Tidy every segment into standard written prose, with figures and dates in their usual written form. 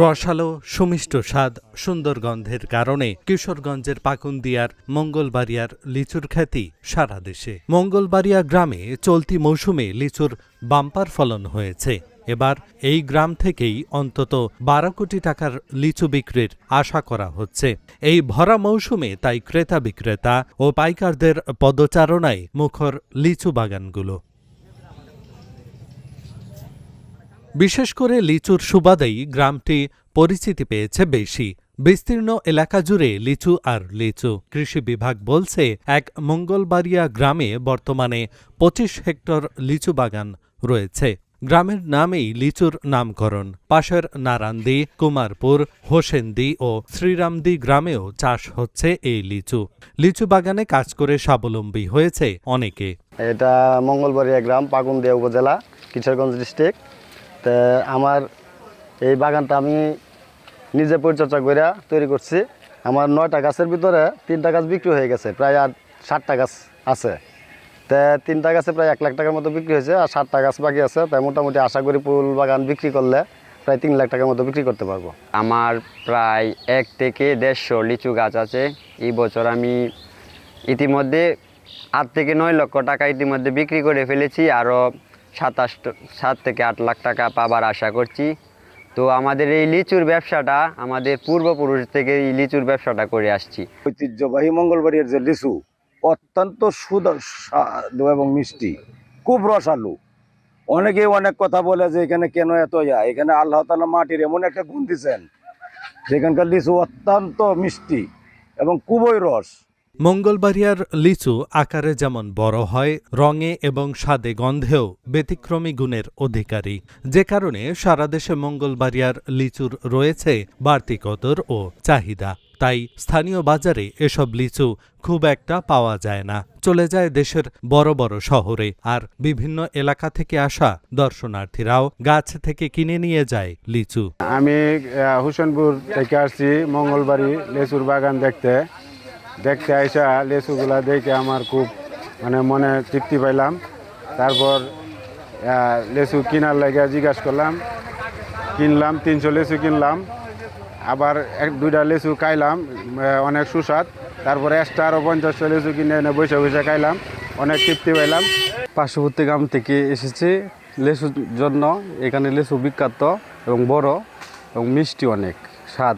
রসালো সুমিষ্ট স্বাদ সুন্দর গন্ধের কারণে কিশোরগঞ্জের পাকুন্দিয়ার মঙ্গলবাড়িয়ার লিচুর খ্যাতি সারা দেশে। মঙ্গলবাড়িয়া গ্রামে চলতি মৌসুমে লিচুর বাম্পার ফলন হয়েছে। এবার এই গ্রাম থেকেই অন্তত 12 কোটি টাকার লিচু বিক্রির আশা করা হচ্ছে। এই ভরা মৌসুমে তাই ক্রেতা বিক্রেতা ও পাইকারদের পদচারণায় মুখর লিচু বাগানগুলো। বিশেষ করে লিচুর সুবাদেই গ্রামটি পরিচিতি পেয়েছে বেশি। বিস্তীর্ণ এলাকা জুড়ে লিচু আর লিচু। কৃষি বিভাগ বলছে এক মঙ্গলবাড়িয়া গ্রামে বর্তমানে 25 হেক্টর লিচু বাগান রয়েছে। গ্রামের নামেই লিচুর নামকরণ। পাশের নারান্দি, কুমারপুর, হোসেন্দি ও শ্রীরামদি গ্রামেও চাষ হচ্ছে এই লিচু। লিচু বাগানে কাজ করে স্বাবলম্বী হয়েছে অনেকে। এটা মঙ্গলবাড়িয়া গ্রাম, পাকুন্দিয়া উপজেলা, কিশোরগঞ্জ ডিস্ট্রিক্ট। তো আমার এই বাগানটা আমি নিজে পরিচর্যা করে তৈরি করছি। আমার 9টা গাছের ভিতরে 3টা গাছ বিক্রি হয়ে গেছে, প্রায় আর 60টা গাছ আছে। তো 3টা গাছে প্রায় 1 লাখ টাকার মতো বিক্রি হয়েছে, আর 7টা গাছ বাকি আছে। তাই মোটামুটি আশা করি ফুল বাগান বিক্রি করলে প্রায় 3 লাখ টাকার মতো বিক্রি করতে পারবো। আমার প্রায় 1 থেকে 150 লিচু গাছ আছে। এই বছর আমি ইতিমধ্যে 8 থেকে 9 লক্ষ টাকা ইতিমধ্যে বিক্রি করে ফেলেছি। আরও 7 থেকে 8 লাখ টাকা পাবার আশা করছি। তো আমাদের এই লিচুর ব্যবসাটা আমাদের পূর্বপুরুষ থেকে এই লিচুর ব্যবসাটা করে আসছি। ঐতিহ্যবাহী মঙ্গলবাড়িয়ার যে লিচু অত্যন্ত সুস্বাদু এবং মিষ্টি, খুব রসালো। অনেকেই অনেক কথা বলে যে এখানে কেন এত এখানে আল্লাহ তাআলা মাটির এমন একটা গুণ দিচ্ছেন যেখানকার লিচু অত্যন্ত মিষ্টি এবং খুবই রস। মঙ্গলবাড়িয়ার লিচু আকারে যেমন বড় হয়, রঙে এবং স্বাদে গন্ধেও ব্যতিক্রমী গুণের অধিকারী, যে কারণে সারা দেশে মঙ্গলবাড়িয়ার লিচুর রয়েছে বাড়তি কদর ও চাহিদা। তাই স্থানীয় বাজারে এসব লিচু খুব একটা পাওয়া যায় না, চলে যায় দেশের বড় বড় শহরে। আর বিভিন্ন এলাকা থেকে আসা দর্শনার্থীরাও গাছ থেকে কিনে নিয়ে যায় লিচু। আমি হোসেনপুর থেকে আসছি মঙ্গলবাড়ি লিচুর বাগান দেখতে আইসা লিচুগুলা দেখে আমার খুব মনে তৃপ্তি পাইলাম। তারপর লিচু কেনার লাগে জিজ্ঞাসা করলাম, কিনলাম 300 লিচু কিনলাম। আবার 2টা লিচু খাইলাম, অনেক সুস্বাদ। তারপরে এক্সট্রা আরও 50টা লিচু কিনে এনে বসে খাইলাম, অনেক তৃপ্তি পাইলাম। পার্শ্ববর্তী গ্রাম থেকে এসেছি লিচুর জন্য। এখানে লিচু বিখ্যাত এবং বড় এবং মিষ্টি, অনেক স্বাদ,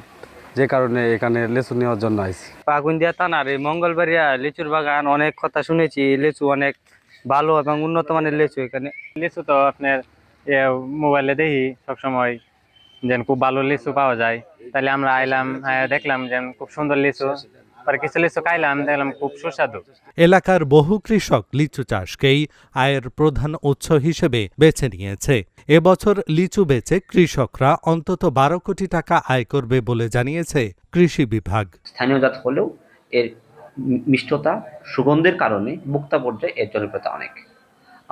যে কারণে এখানে লিচু নেওয়ার জন্য আইছি। পাকুন্দিয়া থানার এই মঙ্গলবাড়িয়া লিচুর বাগান অনেক কথা শুনেছি। লিচু অনেক ভালো এবং উন্নত মানের লিচু। এখানে লিচু তো আপনার মোবাইলে দেখি সবসময় যেন খুব ভালো লিচু পাওয়া যায়। তাহলে আমরা আইলাম, দেখলাম যেন খুব সুন্দর লিচু, আর কিছু লিচু খাইলাম, দেখলাম খুব সুস্বাদু। এলাকার বহু কৃষক লিচু চাষকেই আয়ের প্রধান উৎস হিসেবে বেছে নিয়েছে। এবছর লিচু বেচে কৃষকরা অন্তত 12 কোটি টাকা আয় করবে বলে জানিয়েছে কৃষি বিভাগ। স্থানীয় জাত হলেও এর মিষ্টতা, সুগন্ধের কারণে ভোক্তা পর্যায়ে এর জনপ্রিয়তা অনেক।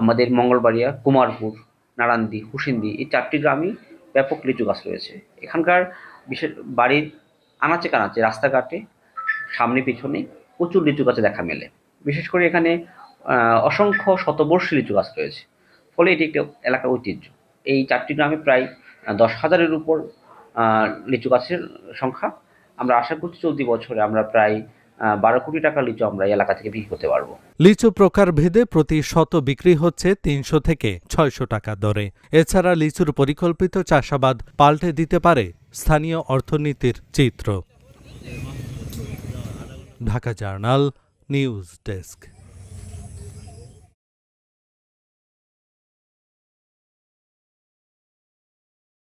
আমাদের মঙ্গলবাড়িয়া, কুমারপুর, নারান্দি, হোসেন্দি এই 4টি গ্রামই ব্যাপক লিচু গাছ রয়েছে। এখানকার বিশেষ বাড়ির আনাচে কানাচে, রাস্তাঘাটে, সামনে পিছনে প্রচুর লিচু গাছে দেখা মেলে। বিশেষ করে এখানে অসংখ্য শতবর্ষী লিচু গাছ রয়েছে, ফলে এটি একটি এলাকার ঐতিহ্য। এই 4টি গ্রামে প্রায় 10,000-এর উপর লিচু গাছের সংখ্যা। আমরা আশা করছি চলতি বছরে আমরা প্রায় 12 কোটি টাকা লিচু আমরা এই এলাকা থেকে বিক্রি করতে পারবো। লিচু প্রকার ভেদে প্রতি শত বিক্রি হচ্ছে 300 থেকে 600 টাকা দরে। এছাড়া লিচুর পরিকল্পিত চাষাবাদ পাল্টে দিতে পারে স্থানীয় অর্থনীতির চিত্র। Dhaka journal news desk.